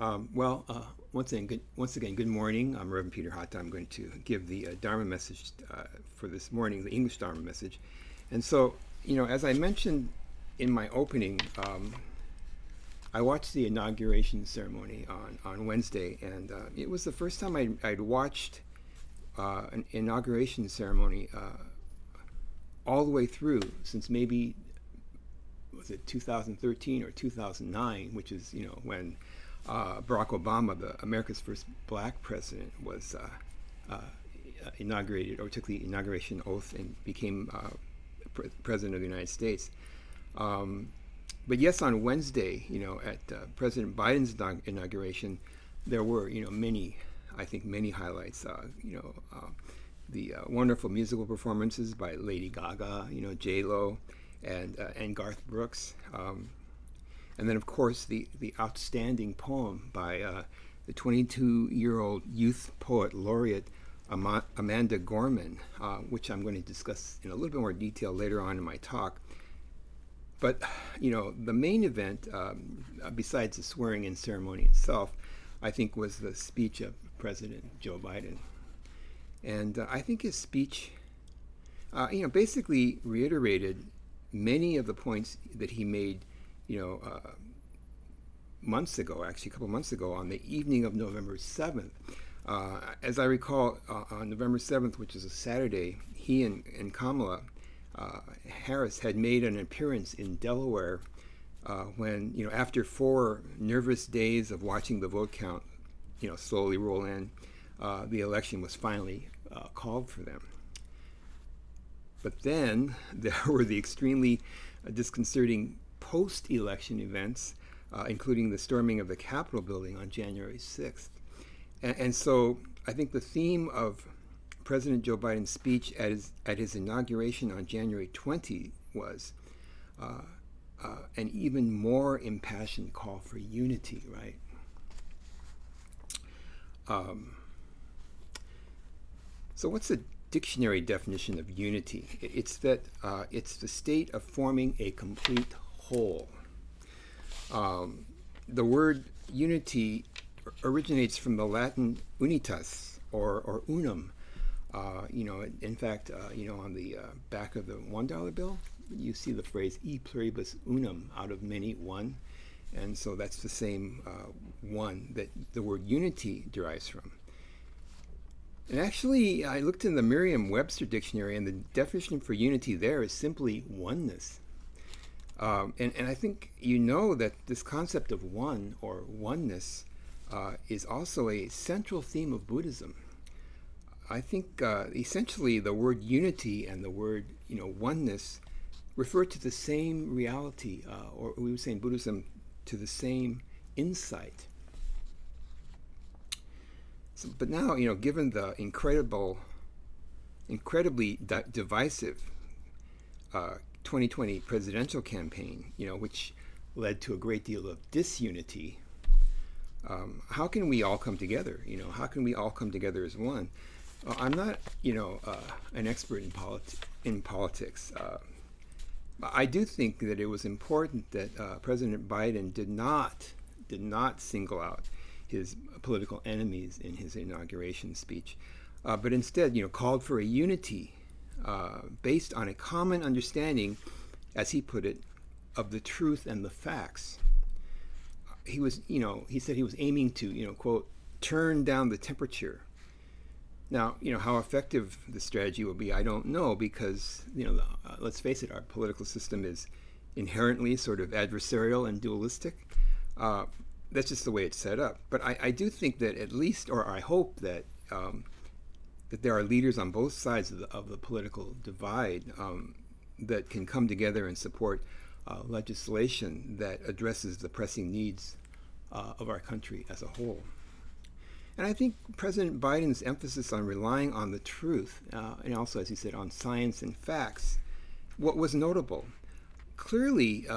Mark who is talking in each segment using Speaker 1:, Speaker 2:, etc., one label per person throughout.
Speaker 1: Once again, good morning. I'm Reverend Peter Hata. I'm going to give the Dharma message for this morning, the English Dharma message. And so, as I mentioned in my opening, I watched the inauguration ceremony on Wednesday, and it was the first time I'd watched an inauguration ceremony all the way through since maybe, was it 2013 or 2009, which is, when Barack Obama, America's first black president, was inaugurated or took the inauguration oath and became president of the United States. But yes, on Wednesday, at President Biden's inauguration, there were, many highlights. The wonderful musical performances by Lady Gaga, J Lo, and Garth Brooks. And then, of course, the outstanding poem by the 22-year-old youth poet laureate Amanda Gorman, which I'm going to discuss in a little bit more detail later on in my talk. But, the main event, besides the swearing-in ceremony itself, I think was the speech of President Joe Biden. And I think his speech, basically reiterated many of the points that he made months ago, actually a couple months ago, on the evening of November 7th. As I recall, on November 7th, which is a Saturday, he and Kamala Harris had made an appearance in Delaware when, after 4 nervous days of watching the vote count, slowly roll in, the election was finally called for them. But then there were the extremely disconcerting post-election events, including the storming of the Capitol building on January 6th. And so I think the theme of President Joe Biden's speech at his inauguration on January 20 was an even more impassioned call for unity, right? So what's the dictionary definition of unity? It's that it's the state of forming a complete whole. The word unity originates from the Latin unitas or unum. In fact, on the back of the $1 bill, you see the phrase "e pluribus unum," out of many, one. And so that's the same one that the word unity derives from. And actually, I looked in the Merriam-Webster dictionary, and the definition for unity there is simply oneness. And I think that this concept of one or oneness is also a central theme of Buddhism. I think essentially the word unity and the word oneness refer to the same reality, or we would say in Buddhism, to the same insight. So, but now, given the incredibly divisive 2020 presidential campaign, which led to a great deal of disunity, how can we all come together? How can we all come together as one? I'm not, an expert in politics. I do think that it was important that President Biden did not single out his political enemies in his inauguration speech, but instead, called for a unity based on a common understanding, as he put it, of the truth and the facts. He said he was aiming to, quote, turn down the temperature. Now, how effective the strategy will be, I don't know, because, let's face it, our political system is inherently sort of adversarial and dualistic. That's just the way it's set up. But I do think that at least, or I hope that that there are leaders on both sides of the political divide that can come together and support legislation that addresses the pressing needs of our country as a whole. And I think President Biden's emphasis on relying on the truth, and also, as he said, on science and facts, what was notable. Clearly,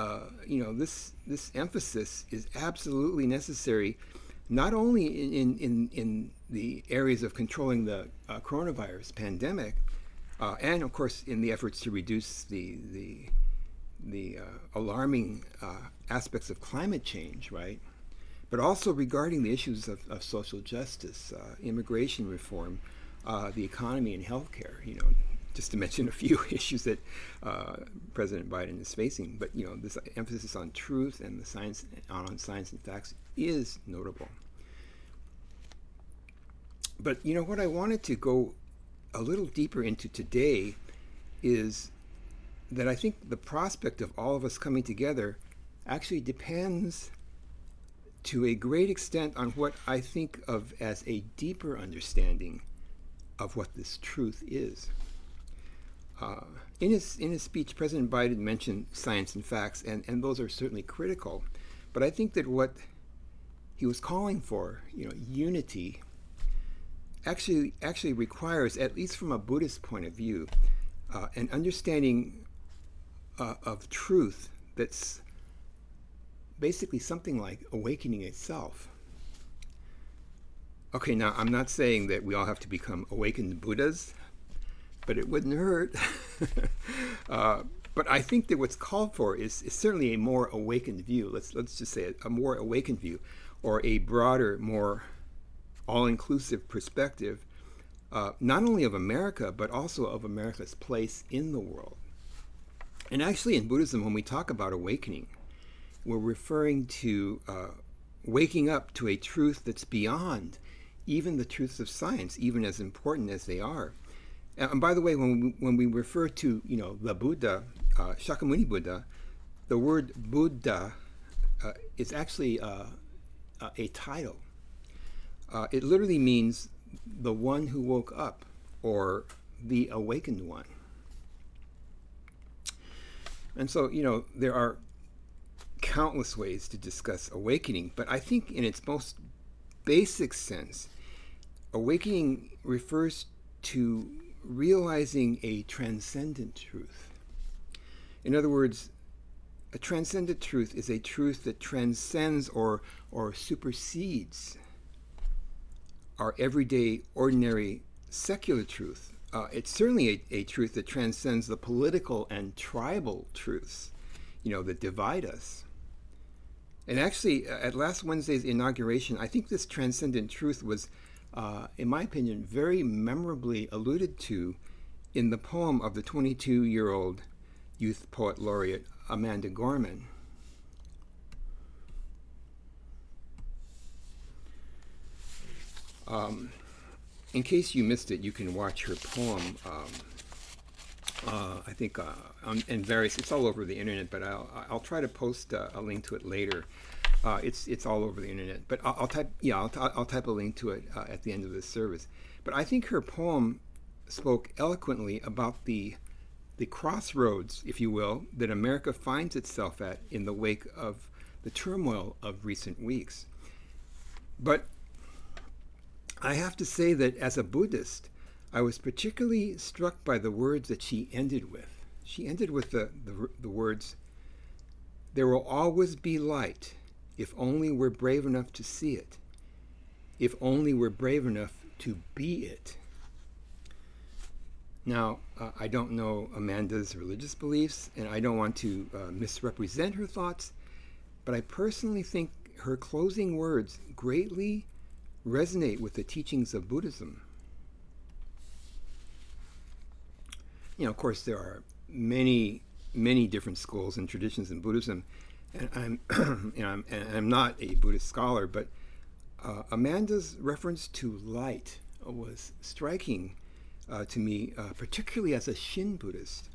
Speaker 1: this emphasis is absolutely necessary, not only in the areas of controlling the coronavirus pandemic, and of course in the efforts to reduce the alarming aspects of climate change, right? but also regarding the issues of social justice, immigration reform, the economy and healthcare, just to mention a few issues that President Biden is facing. But this emphasis on truth and the science, on science and facts, is notable. But what I wanted to go a little deeper into today is that I think the prospect of all of us coming together actually depends to a great extent on what I think of as a deeper understanding of what this truth is. In his speech, President Biden mentioned science and facts, and those are certainly critical. But I think that what he was calling for, unity, actually requires, at least from a Buddhist point of view, an understanding of truth that's basically something like awakening itself. Okay, now I'm not saying that we all have to become awakened Buddhas, but it wouldn't hurt. But I think that what's called for is certainly a more awakened view. Let's just say a more awakened view, or a broader, more all-inclusive perspective, not only of America, but also of America's place in the world. And actually in Buddhism, when we talk about awakening, we're referring to waking up to a truth that's beyond even the truths of science, even as important as they are. And by the way, when we refer to the Buddha, Shakyamuni Buddha, the word Buddha is actually a title. It literally means the one who woke up, or the awakened one. And so, there are countless ways to discuss awakening, but I think in its most basic sense, awakening refers to realizing a transcendent truth. In other words, a transcendent truth is a truth that transcends or supersedes our everyday, ordinary, secular truth. It's certainly a truth that transcends the political and tribal truths, that divide us. And actually, at last Wednesday's inauguration, I think this transcendent truth was, in my opinion, very memorably alluded to in the poem of the 22-year-old youth poet laureate Amanda Gorman. In case you missed it, you can watch her poem. I think and various. It's all over the internet, but I'll try to post a link to it later. It's all over the internet, but I'll type a link to it at the end of this service. But I think her poem spoke eloquently about the crossroads, if you will, that America finds itself at in the wake of the turmoil of recent weeks. But I have to say that as a Buddhist, I was particularly struck by the words that she ended with. She ended with the words, "There will always be light if only we're brave enough to see it, if only we're brave enough to be it." Now, I don't know Amanda's religious beliefs, and I don't want to misrepresent her thoughts, but I personally think her closing words greatly resonate with the teachings of Buddhism. Of course, there are many different schools and traditions in Buddhism, and I'm not a Buddhist scholar, but Amanda's reference to light was striking to me, particularly as a Shin Buddhist.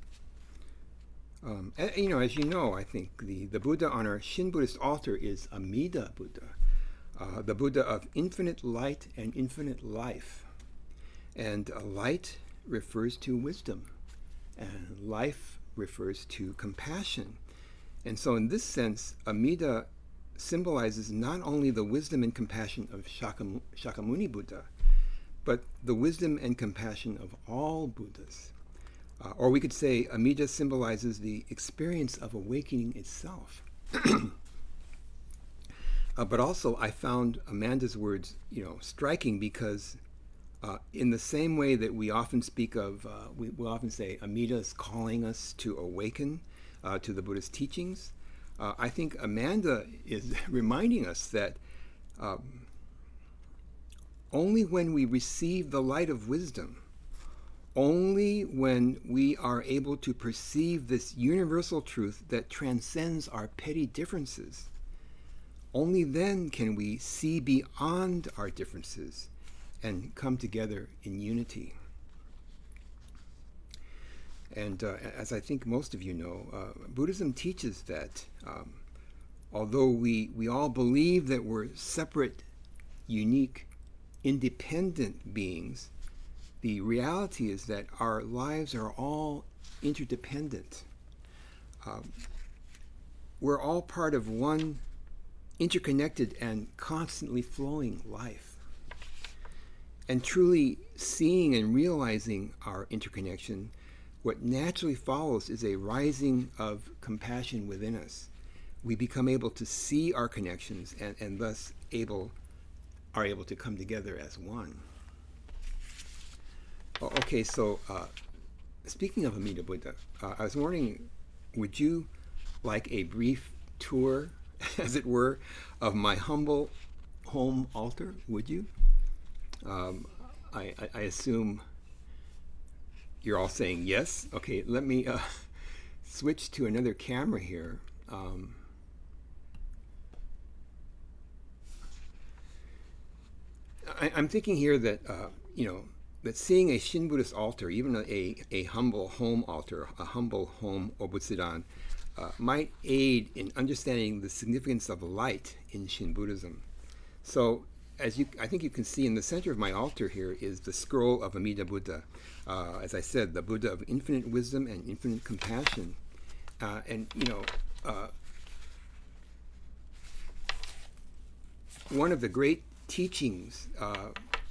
Speaker 1: As you know, I think the Buddha on our Shin Buddhist altar is Amida Buddha, the Buddha of infinite light and infinite life. And light refers to wisdom, and life refers to compassion. And so in this sense, Amida symbolizes not only the wisdom and compassion of Shakyamuni Buddha, but the wisdom and compassion of all Buddhas. Or we could say Amida symbolizes the experience of awakening itself. But also I found Amanda's words, striking because in the same way that we often speak of, we often say Amida is calling us to awaken to the Buddhist teachings, I think Amanda is reminding us that Only when we receive the light of wisdom, only when we are able to perceive this universal truth that transcends our petty differences, only then can we see beyond our differences and come together in unity. And as I think most of you know, Buddhism teaches that although we all believe that we're separate, unique, independent beings, the reality is that our lives are all interdependent. We're all part of one interconnected and constantly flowing life. And truly seeing and realizing our interconnection, what naturally follows is a rising of compassion within us. We become able to see our connections and thus are able to come together as one. Okay, so speaking of Amida Buddha, I was wondering, would you like a brief tour, as it were, of my humble home altar? Would you? I assume you're all saying yes. Okay, let me switch to another camera here. I'm thinking here that that seeing a Shin Buddhist altar, even a humble home altar, a humble home obutsudan, might aid in understanding the significance of light in Shin Buddhism. So, I think you can see in the center of my altar here is the scroll of Amida Buddha. As I said, the Buddha of infinite wisdom and infinite compassion. One of the great teachings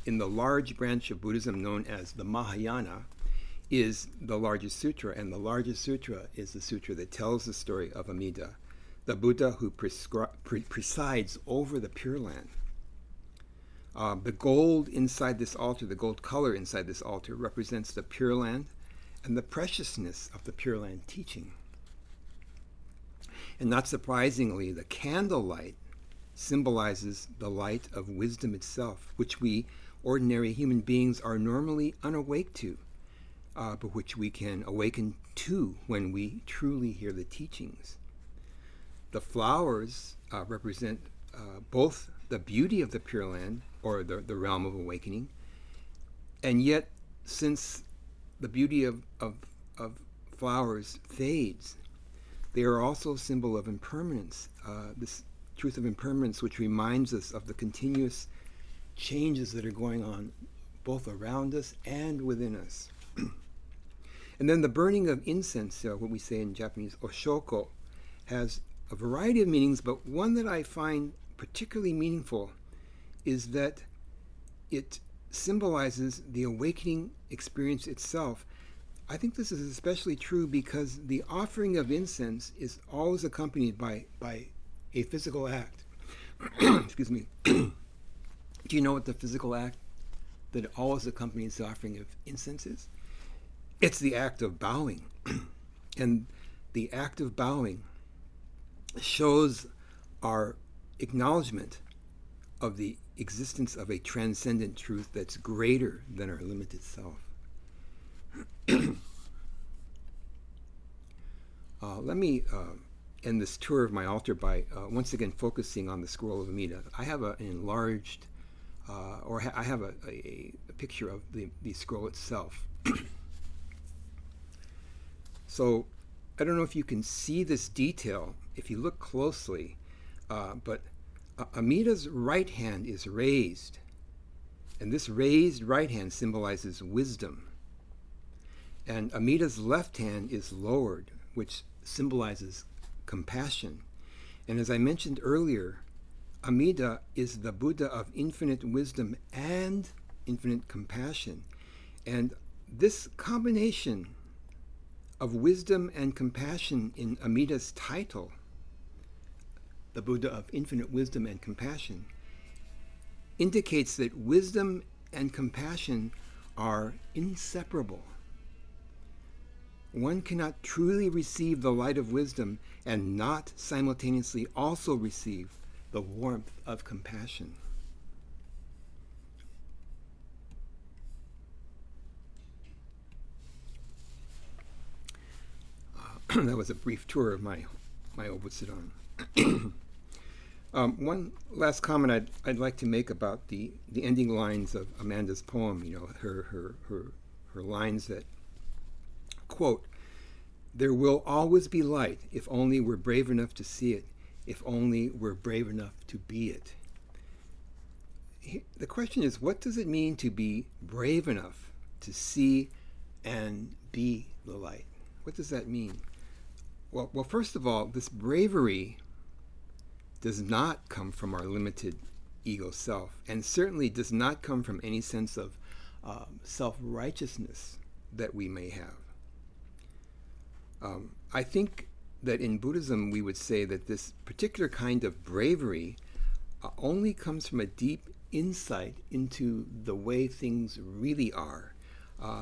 Speaker 1: in the large branch of Buddhism known as the Mahayana is the largest sutra, and the largest sutra is the sutra that tells the story of Amida, the Buddha who presides over the Pure Land. The gold inside this altar, the gold color inside this altar, represents the Pure Land and the preciousness of the Pure Land teaching. And not surprisingly, the candlelight symbolizes the light of wisdom itself, which we ordinary human beings are normally unawake to, but which we can awaken to when we truly hear the teachings. The flowers represent both the beauty of the Pure Land, or the realm of awakening, and yet, since the beauty of flowers fades, they are also a symbol of impermanence, this truth of impermanence, which reminds us of the continuous changes that are going on both around us and within us. And then the burning of incense, what we say in Japanese, oshoko, has a variety of meanings, but one that I find particularly meaningful is that it symbolizes the awakening experience itself. I think this is especially true because the offering of incense is always accompanied by a physical act. Excuse me. Do you know what the physical act that always accompanies the offering of incense is? It's the act of bowing. And the act of bowing shows our acknowledgement of the existence of a transcendent truth that's greater than our limited self. Let me end this tour of my altar by once again focusing on the scroll of Amida. I have an enlarged, I have a picture of the scroll itself. So I don't know if you can see this detail if you look closely, but Amida's right hand is raised, and this raised right hand symbolizes wisdom. And Amida's left hand is lowered, which symbolizes compassion. And as I mentioned earlier, Amida is the Buddha of infinite wisdom and infinite compassion. And this combination of wisdom and compassion in Amida's title, the Buddha of infinite wisdom and compassion, indicates that wisdom and compassion are inseparable. One cannot truly receive the light of wisdom and not simultaneously also receive the warmth of compassion. That was a brief tour of my Obutsudan. One last comment I'd like to make about the ending lines of Amanda's poem. You know, her lines that quote, "There will always be light if only we're brave enough to see it, if only we're brave enough to be it." The question is, what does it mean to be brave enough to see and be the light? What does that mean? Well, first of all, this bravery does not come from our limited ego self, and certainly does not come from any sense of self-righteousness that we may have. I think that in Buddhism we would say that this particular kind of bravery only comes from a deep insight into the way things really are,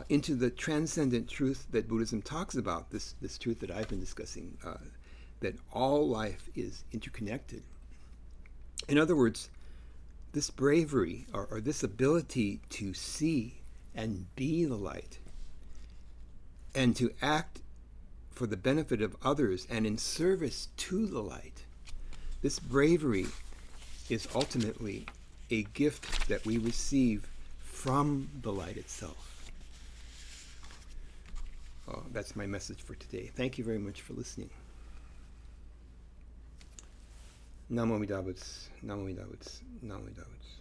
Speaker 1: into the transcendent truth that Buddhism talks about, this truth that I've been discussing, that all life is interconnected. In other words, this bravery, or this ability to see and be the light, and to act for the benefit of others and in service to the light, this bravery is ultimately a gift that we receive from the light itself. That's my message for today. Thank you very much for listening. Namo Amida Butsu, Namo Amida Butsu, Namo Amida Butsu.